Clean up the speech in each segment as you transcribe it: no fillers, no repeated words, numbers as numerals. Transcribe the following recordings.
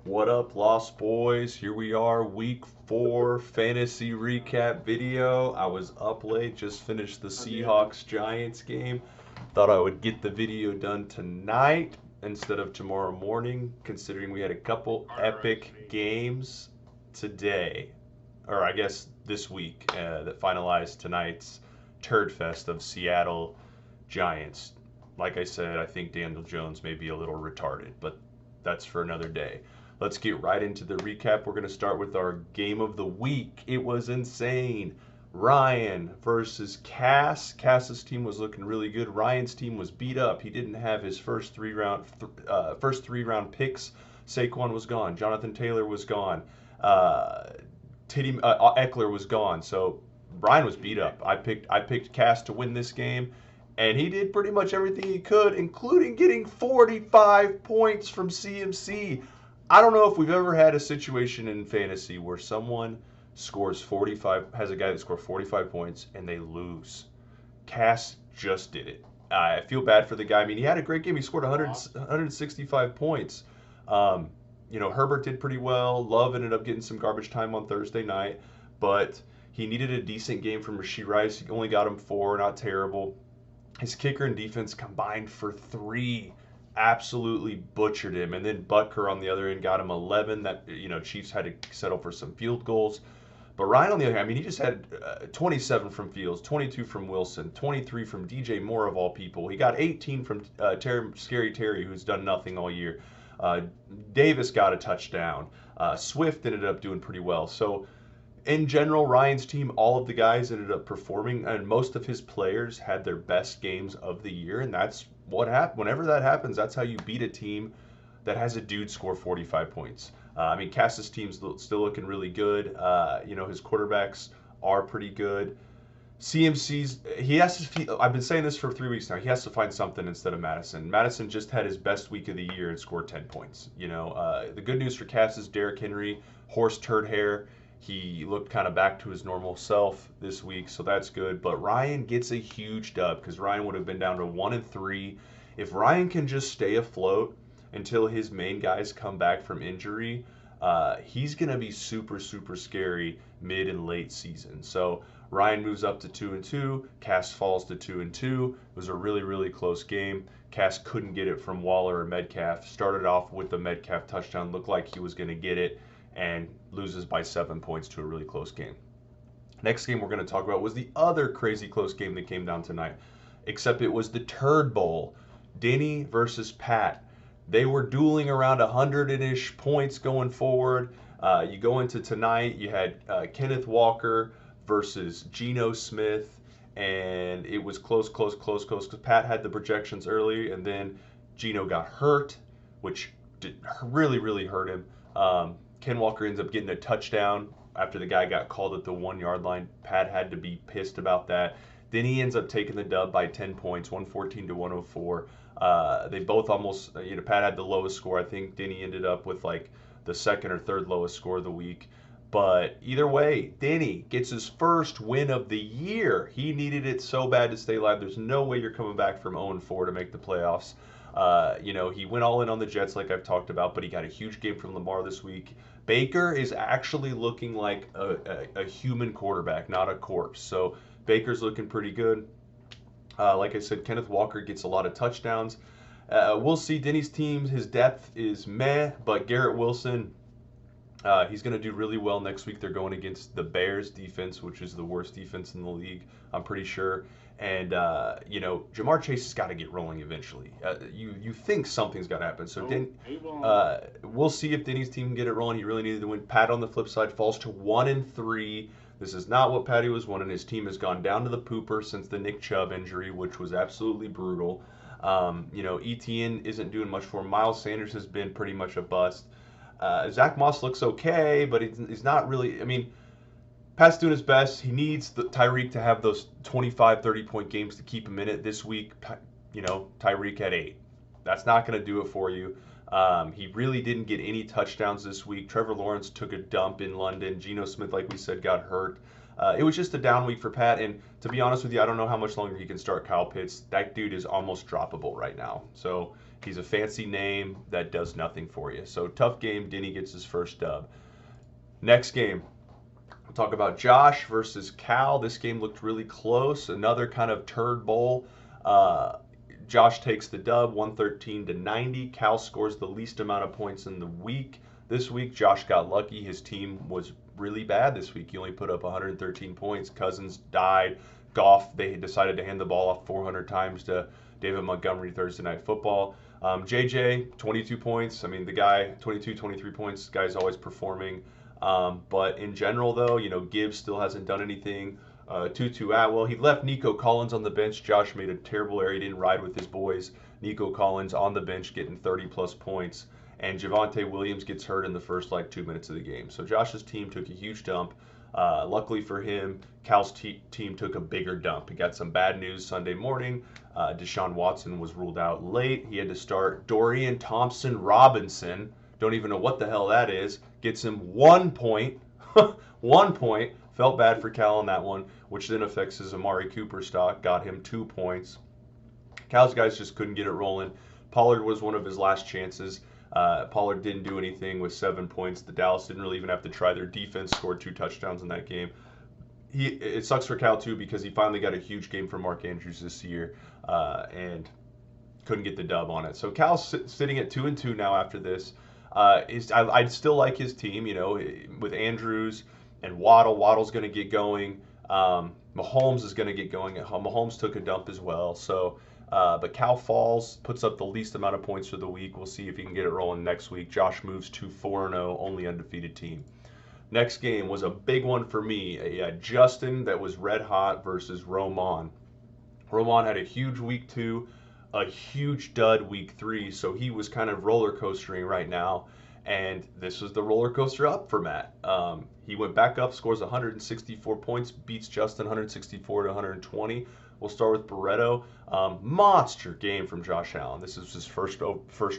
What up, Lost Boys? Here we are, week 4 fantasy recap video. I was up late, just finished the Seahawks Giants game. Thought I would get the video done tonight instead of tomorrow morning, considering we had a couple epic games today, or I guess this week, that finalized tonight's Turd Fest of Seattle Giants. Like I said, I think Daniel Jones may be a little retarded, but that's for another day. Let's get right into the recap. We're going to start with our game of the week. It was insane. Ryan versus Cass. Cass's team was looking really good. Ryan's team was beat up. He didn't have his first three round picks. Saquon was gone. Jonathan Taylor was gone. Eckler was gone. So Ryan was beat up. I picked Cass to win this game, and he did pretty much everything he could, including getting 45 points from CMC. I don't know if we've ever had a situation in fantasy where someone has a guy that scored 45 points and they lose. Cass just did it. I feel bad for the guy. I mean, he had a great game. He scored 165 points. Um, Herbert did pretty well. Love ended up getting some garbage time on Thursday night, but he needed a decent game from Rashee Rice. He only got him 4, not terrible. His kicker and defense combined for 3, absolutely butchered him. And then Butker on the other end got him 11. That Chiefs had to settle for some field goals. But Ryan on the other hand, I mean, he just had 27 from Fields, 22 from Wilson, 23 from DJ Moore of all people. He got 18 from Scary Terry, who's done nothing all year. Uh, Davis got a touchdown. Swift ended up doing pretty well. So in general, Ryan's team, all of the guys ended up performing, and most of his players had their best games of the year, and that's what happened. Whenever that happens, that's how you beat a team that has a dude score 45 points. I mean, Cass's team's still looking really good. His quarterbacks are pretty good. He has to. I've been saying this for 3 weeks now. He has to find something instead of Madison. Madison just had his best week of the year and scored 10 points. The good news for Cass is Derrick Henry, horse turd hair. He looked kind of back to his normal self this week, so that's good. But Ryan gets a huge dub because Ryan would have been down to 1-3. If Ryan can just stay afloat until his main guys come back from injury, he's going to be super, super scary mid and late season. So Ryan moves up to 2-2. Cass falls to 2-2. It was a really, really close game. Cass couldn't get it from Waller or Metcalf. Started off with the Metcalf touchdown, looked like he was going to get it, and loses by 7 points to a really close game. Next game we're going to talk about was the other crazy close game that came down tonight, except it was the Turd Bowl. Denny versus Pat. They were dueling around 100-ish points going forward. You go into tonight, you had Kenneth Walker versus Geno Smith, and it was close, close, close, close, because Pat had the projections early, and then Geno got hurt, which really, really hurt him. Ken Walker ends up getting a touchdown after the guy got called at the 1 yard line. Pat had to be pissed about that. Then he ends up taking the dub by 10 points, 114 to 104. They both almost, Pat had the lowest score. I think Denny ended up with like the second or third lowest score of the week. But either way, Denny gets his first win of the year. He needed it so bad to stay alive. There's no way you're coming back from 0-4 to make the playoffs. He went all in on the Jets, like I've talked about, but he got a huge game from Lamar this week. Baker is actually looking like a human quarterback, not a corpse. So Baker's looking pretty good. Like I said, Kenneth Walker gets a lot of touchdowns. We'll see. Denny's team, his depth is meh, but Garrett Wilson, he's going to do really well next week. They're going against the Bears defense, which is the worst defense in the league, I'm pretty sure. And, Jamar Chase has got to get rolling eventually. You think something's got to happen. So we'll see if Denny's team can get it rolling. He really needed to win. Pat on the flip side falls to 1-3. This is not what Patty was wanting. His team has gone down to the pooper since the Nick Chubb injury, which was absolutely brutal. ETN isn't doing much for him. Miles Sanders has been pretty much a bust. Zach Moss looks okay, but he's not really. I mean, Pat's doing his best. He needs Tyreek to have those 25, 30-point games to keep him in it this week. Tyreek had 8. That's not going to do it for you. He really didn't get any touchdowns this week. Trevor Lawrence took a dump in London. Geno Smith, like we said, got hurt. It was just a down week for Pat. And to be honest with you, I don't know how much longer he can start Kyle Pitts. That dude is almost droppable right now. So He's a fancy name that does nothing for you. So tough game. Denny gets his first dub. Next game, we'll talk about Josh versus Cal. This game looked really close. Another kind of turd bowl. Josh takes the dub, 113-90. Cal scores the least amount of points in the week. This week, Josh got lucky. His team was really bad this week. He only put up 113 points. Cousins died. Goff, they decided to hand the ball off 400 times to David Montgomery Thursday Night Football. JJ, 22 points. I mean, the guy, 22, 23 points. The guy's always performing. But in general, though, Gibbs still hasn't done anything. Tutu Atwell, he left Nico Collins on the bench. Josh made a terrible error. He didn't ride with his boys. Nico Collins on the bench getting 30-plus points. And Javonte Williams gets hurt in the first 2 minutes of the game. So Josh's team took a huge dump. Luckily for him, Cal's team took a bigger dump. He got some bad news Sunday morning. Deshaun Watson was ruled out late. He had to start Dorian Thompson-Robinson. Don't even know what the hell that is. Gets him 1 point. 1 point. Felt bad for Cal on that one, which then affects his Amari Cooper stock. Got him 2 points. Cal's guys just couldn't get it rolling. Pollard was one of his last chances. Pollard didn't do anything with 7 points. The Dallas didn't really even have to try. Their defense scored 2 touchdowns in that game. It sucks for Cal too because he finally got a huge game from Mark Andrews this year and couldn't get the dub on it. So Cal's sitting at 2-2 now after this. I'd still like his team, with Andrews and Waddle. Waddle's going to get going. Mahomes is going to get going. Mahomes took a dump as well. So, but Cal falls, puts up the least amount of points for the week. We'll see if he can get it rolling next week. Josh moves to 4-0, only undefeated team. Next game was a big one for me. Justin that was red hot versus Roman. Roman had a huge week 2, a huge dud week 3, so he was kind of roller coastering right now. And this was the roller coaster up for Matt. He went back up, scores 164 points, beats Justin 164-120. We'll start with Barreto. Monster game from Josh Allen. This is his first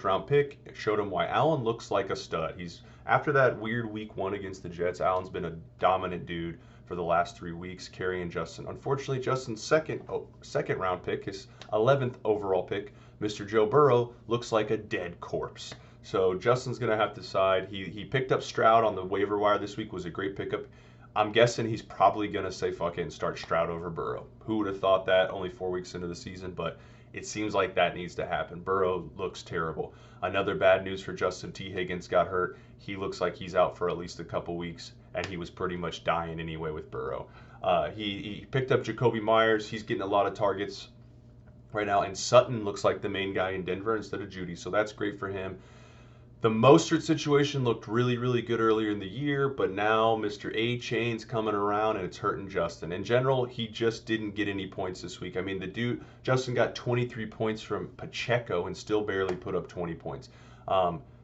round pick. It showed him why Allen looks like a stud. After that weird week 1 against the Jets, Allen's been a dominant dude for the last 3 weeks, carrying Justin. Unfortunately, Justin's second round pick, his 11th overall pick, Mr. Joe Burrow, looks like a dead corpse. So Justin's going to have to decide. He picked up Stroud on the waiver wire this week, was a great pickup. I'm guessing he's probably going to say fuck it and start Stroud over Burrow. Who would have thought that only 4 weeks into the season, but it seems like that needs to happen. Burrow looks terrible. Another bad news for Justin. T. Higgins got hurt. He looks like he's out for at least a couple weeks, and he was pretty much dying anyway with Burrow. He picked up Jacoby Myers. He's getting a lot of targets right now, and Sutton looks like the main guy in Denver instead of Judy, so that's great for him. The Mostert situation looked really, really good earlier in the year, but now Mr. A-Chain's coming around and it's hurting Justin. In general, he just didn't get any points this week. I mean, Justin got 23 points from Pacheco and still barely put up 20 points.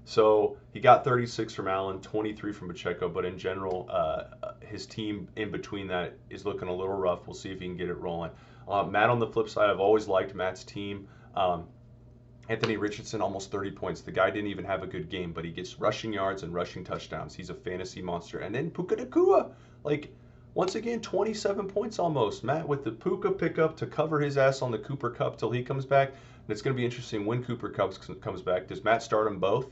So he got 36 from Allen, 23 from Pacheco, but in general, his team in between that is looking a little rough. We'll see if he can get it rolling. Matt on the flip side, I've always liked Matt's team. Anthony Richardson, almost 30 points. The guy didn't even have a good game, but he gets rushing yards and rushing touchdowns. He's a fantasy monster. And then Puka Nacua, once again, 27 points almost. Matt with the Puka pickup to cover his ass on the Cooper Kupp till he comes back. And it's going to be interesting when Cooper Kupp comes back. Does Matt start them both?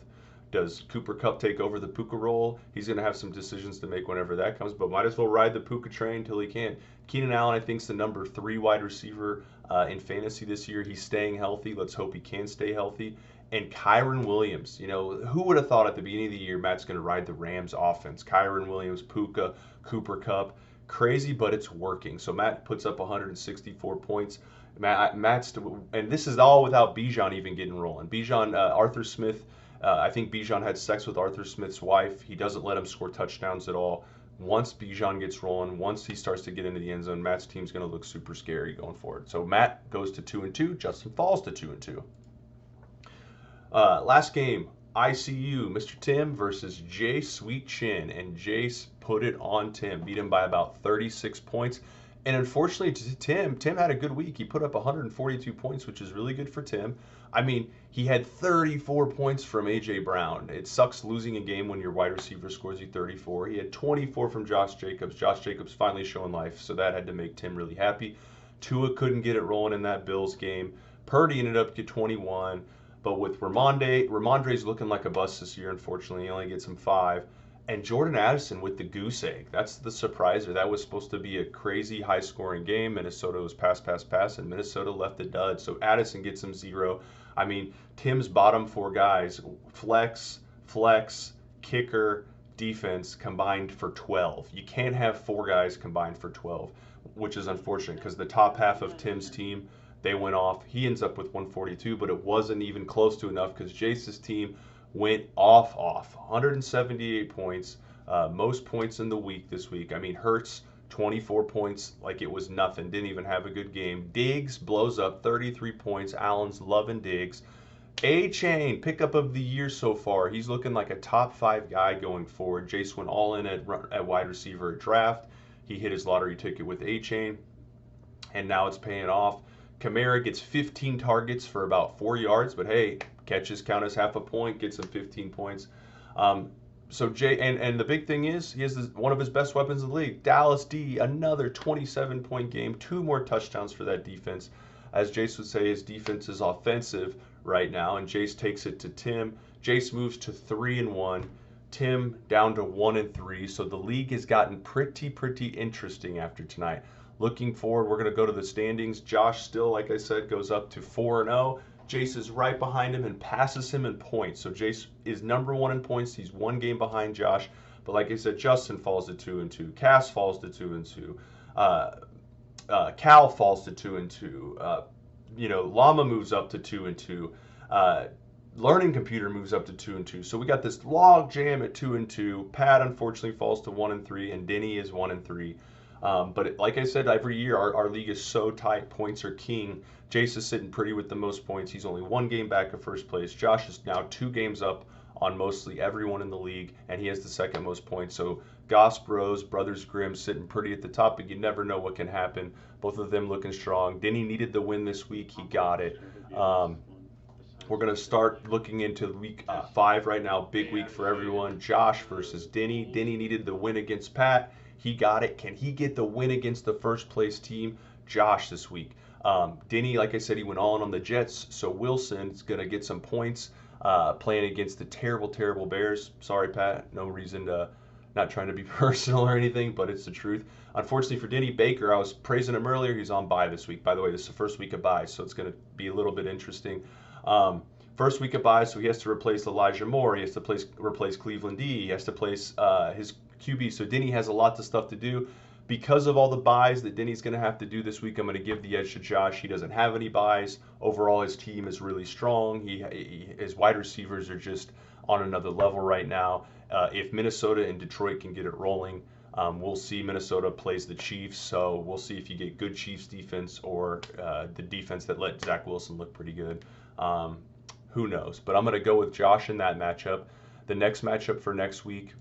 Does Cooper Kupp take over the Puka role? He's going to have some decisions to make whenever that comes, but might as well ride the Puka train till he can. Keenan Allen, I think, is the number 3 wide receiver in fantasy this year. He's staying healthy. Let's hope he can stay healthy. And Kyren Williams, who would have thought at the beginning of the year Matt's going to ride the Rams offense? Kyren Williams, Puka, Cooper Kupp. Crazy, but it's working. So Matt puts up 164 points. And this is all without Bijan even getting rolling. Arthur Smith, I think Bijan had sex with Arthur Smith's wife. He doesn't let him score touchdowns at all. Once Bijan gets rolling, once he starts to get into the end zone, Matt's team's going to look super scary going forward. So Matt goes to 2-2. Justin falls to 2-2. Last game, ICU, Mr. Tim versus Jay Sweet Chin. And Jace put it on Tim. Beat him by about 36 points. And unfortunately to Tim had a good week. He put up 142 points, which is really good for Tim. I mean, he had 34 points from A.J. Brown. It sucks losing a game when your wide receiver scores you 34. He had 24 from Josh Jacobs. Josh Jacobs finally showing life, so that had to make Tim really happy. Tua couldn't get it rolling in that Bills game. Purdy ended up getting 21. But with Ramondre's looking like a bust this year, unfortunately. He only gets him 5. And Jordan Addison with the goose egg. That's the surpriser. That was supposed to be a crazy high-scoring game. Minnesota was pass, and Minnesota left the dud. So Addison gets him 0. I mean, Tim's bottom 4 guys, flex, kicker, defense combined for 12. You can't have 4 guys combined for 12, which is unfortunate because the top half of Tim's team, they went off. He ends up with 142, but it wasn't even close to enough because Jace's team went off. 178 points, most points in the week this week. I mean, Hurts, 24 points like it was nothing. Didn't even have a good game. Diggs blows up 33 points. Allen's loving Diggs. A-Chain, pickup of the year so far. He's looking like a top 5 guy going forward. Jace went all in at wide receiver at draft. He hit his lottery ticket with A-Chain, and now it's paying off. Kamara gets 15 targets for about 4 yards, but hey, catches count as half a point, gets him 15 points. So Jay, and the big thing is, he has one of his best weapons in the league. Dallas D, another 27-point game, 2 more touchdowns for that defense. As Jace would say, his defense is offensive right now, and Jace takes it to Tim. Jace moves to 3-1. Tim down to 1-3. So the league has gotten pretty interesting after tonight. Looking forward, we're going to go to the standings. Josh still, like I said, goes up to 4-0. Jace is right behind him and passes him in points. So Jace is number 1 in points. He's 1 game behind Josh. But like I said, Justin falls to 2-2. Cass falls to 2-2. Cal falls to 2-2. Llama moves up to 2-2. Learning Computer moves up to 2-2. So we got this log jam at 2-2. Pat unfortunately falls to 1-3, and Denny is 1-3. But like I said, every year our league is so tight. Points are king. Jace is sitting pretty with the most points. He's only 1 game back of first place. Josh is now 2 games up on mostly everyone in the league, and he has the 2nd most points. So Goss Bros, Brothers Grimm sitting pretty at the top, but you never know what can happen. Both of them looking strong. Denny needed the win this week. He got it. We're going to start looking into week 5 right now. Big week for everyone. Josh versus Denny. Denny needed the win against Pat. He got it. Can he get the win against the first place team? Josh this week. Denny, like I said, he went all in on the Jets. So Wilson's going to get some points playing against the terrible Bears. Sorry, Pat. No reason to, not trying to be personal or anything, but it's the truth. Unfortunately for Denny Baker, I was praising him earlier. He's on bye this week. By the way, this is the first week of bye, so it's going to be a little bit interesting. First week of bye, so he has to replace Elijah Moore. He has to replace Cleveland D. He has to place his QB. So Denny has a lot of stuff to do. Because of all the buys that Denny's going to have to do this week, I'm going to give the edge to Josh. He doesn't have any buys. Overall, his team is really strong. His wide receivers are just on another level right now. If Minnesota and Detroit can get it rolling, we'll see. Minnesota plays the Chiefs, so we'll see if you get good Chiefs defense or the defense that let Zach Wilson look pretty good. Who knows? But I'm going to go with Josh in that matchup. The next matchup for next week,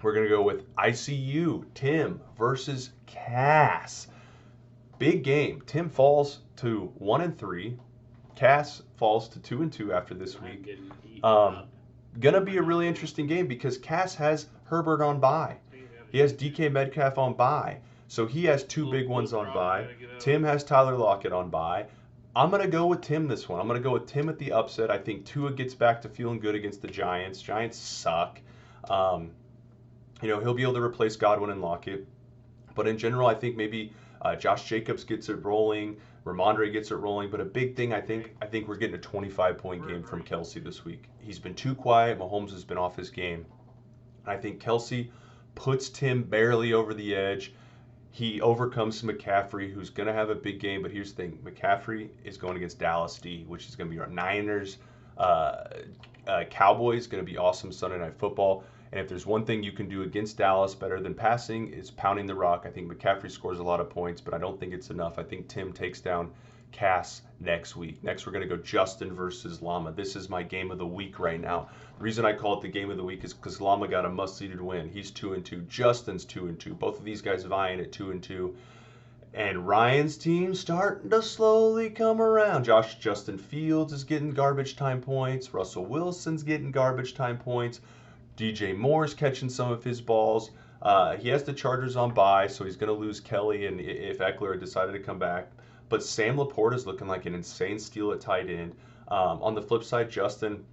we're going to go with ICU, Tim versus Cass. Big game. Tim falls to 1-3. Cass falls to 2-2 after this week. Gonna be a really interesting game because Cass has Herbert on bye. He has DK Metcalf on bye. So he has 2 big ones on bye. Tim has Tyler Lockett on bye. I'm going to go with Tim this one. I'm going to go with Tim at the upset. I think Tua gets back to feeling good against the Giants. Giants suck. He'll be able to replace Godwin and Lockett. But in general, I think maybe Josh Jacobs gets it rolling. Ramondre gets it rolling. But a big thing, I think we're getting a 25-point game from Kelsey this week. He's been too quiet. Mahomes has been off his game. I think Kelsey puts Tim barely over the edge. He overcomes McCaffrey, who's going to have a big game. But here's the thing. McCaffrey is going against Dallas D, which is going to be our Niners. Cowboys, going to be awesome Sunday Night Football. And if there's one thing you can do against Dallas better than passing, is pounding the rock. I think McCaffrey scores a lot of points, but I don't think it's enough. I think Tim takes down Cass next week. Next, we're going to go Justin versus Llama. This is my game of the week right now. The reason I call it the game of the week is because Llama got a must-seeded win. He's 2-2. Justin's 2-2. Both of these guys vying at 2-2. And Ryan's team starting to slowly come around. Justin Fields is getting garbage time points. Russell Wilson's getting garbage time points. DJ Moore's catching some of his balls. He has the Chargers on bye, so he's going to lose Kelly and if Eckler decided to come back. But Sam Laporta is looking like an insane steal at tight end. On the flip side, Justin,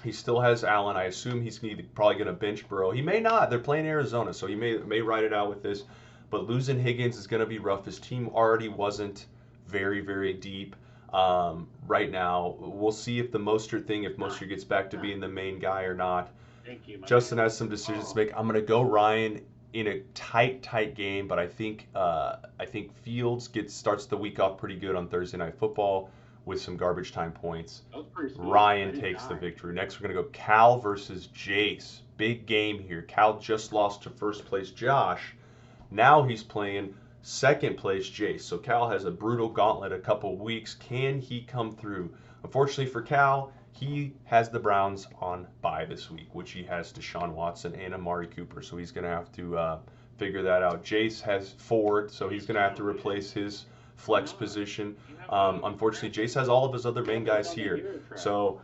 he still has Allen. I assume he's probably going to bench Burrow. He may not. They're playing Arizona, so he may ride it out with this. But losing Higgins is going to be rough. His team already wasn't very, very deep. Right now, we'll see if if Mostert gets back to being the main guy or not. Justin has some decisions to make. I'm going to go Ryan in a tight game, but I think Fields starts the week off pretty good on Thursday Night Football with some garbage time points. Ryan takes the victory. Next, we're going to go Cal versus Jace. Big game here. Cal just lost to first place Josh. Now he's playing second place Jace. So Cal has a brutal gauntlet a couple weeks. Can he come through? Unfortunately for Cal, he has the Browns on bye this week, which he has Deshaun Watson and Amari Cooper. So he's going to have to figure that out. Jace has Ford, so he's going to have to replace his flex position. Unfortunately, Jace has all of his other main guys here. So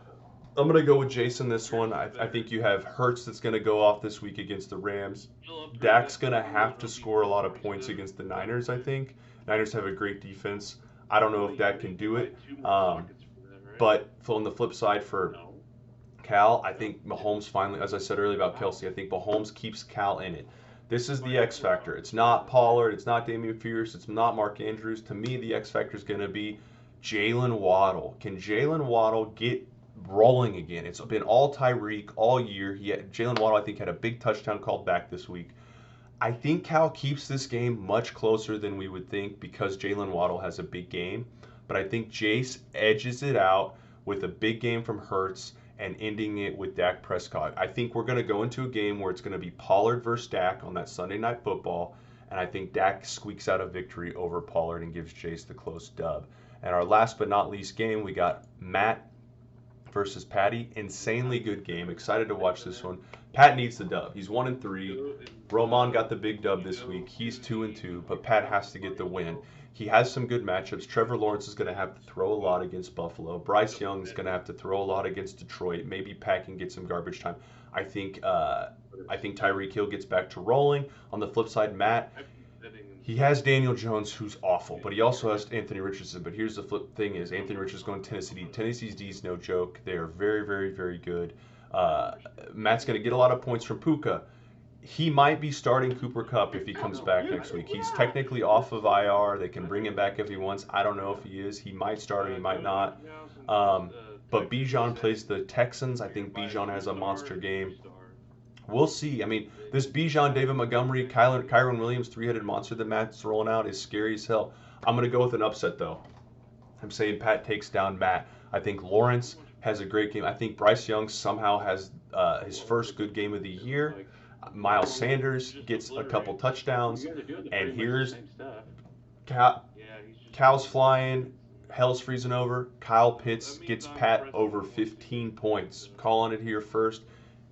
I'm going to go with Jason this one. I think you have Hurts that's going to go off this week against the Rams. Dak's going to have to score a lot of points against the Niners, I think. Niners have a great defense. I don't know if Dak can do it. But on the flip side for Cal, I think Mahomes finally, as I said earlier about Kelsey, I think Mahomes keeps Cal in it. This is the X factor. It's not Pollard. It's not Damian Pierce. It's not Mark Andrews. To me, the X factor is going to be Jalen Waddle. Can Jalen Waddle get rolling again? It's been all Tyreek all year. Jalen Waddle, I think, had a big touchdown called back this week. I think Cal keeps this game much closer than we would think because Jalen Waddle has a big game. But I think Jace edges it out with a big game from Hurts and ending it with Dak Prescott. I think we're going to go into a game where it's going to be Pollard versus Dak on that Sunday Night Football, and I think Dak squeaks out a victory over Pollard and gives Jace the close dub. And our last but not least game, we got Matt versus Patty. Insanely good game. Excited to watch this one. Pat needs the dub. He's 1-3. Roman got the big dub this week. He's 2-2, but Pat has to get the win. He has some good matchups. Trevor Lawrence is going to have to throw a lot against Buffalo. Bryce Young is going to have to throw a lot against Detroit. Maybe Pat can get some garbage time. I think Tyreek Hill gets back to rolling. On the flip side, Matt, he has Daniel Jones, who's awful, but he also has Anthony Richardson. But here's the flip thing is Anthony Richardson's going to Tennessee. Tennessee's D is no joke. They are very, very, very good. Matt's going to get a lot of points from Puka. He might be starting Cooper Kupp if he comes back next week. He's technically off of IR. They can bring him back if he wants. I don't know if he is. He might start or he might not. But Bijan plays the Texans. I think Bijan has a monster game. We'll see. I mean, this Bijan, David Montgomery, Kyron Williams, three-headed monster that Matt's rolling out is scary as hell. I'm going to go with an upset, though. I'm saying Pat takes down Matt. I think Lawrence has a great game. I think Bryce Young somehow has his first good game of the year. Miles Sanders gets a couple touchdowns, and here's Cal's flying, hell's freezing over. Kyle Pitts gets Pat over 15 points. Calling it here first,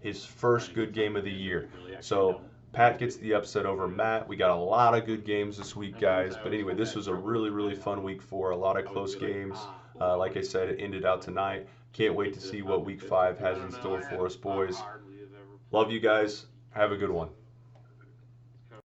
his first good game of the year. So Pat gets the upset over Matt. We got a lot of good games this week, guys. But anyway, this was a really, really fun week a lot of close games. Like I said, it ended out tonight. Can't wait to see what week 5 has in store for us, boys. Love you guys. Have a good one.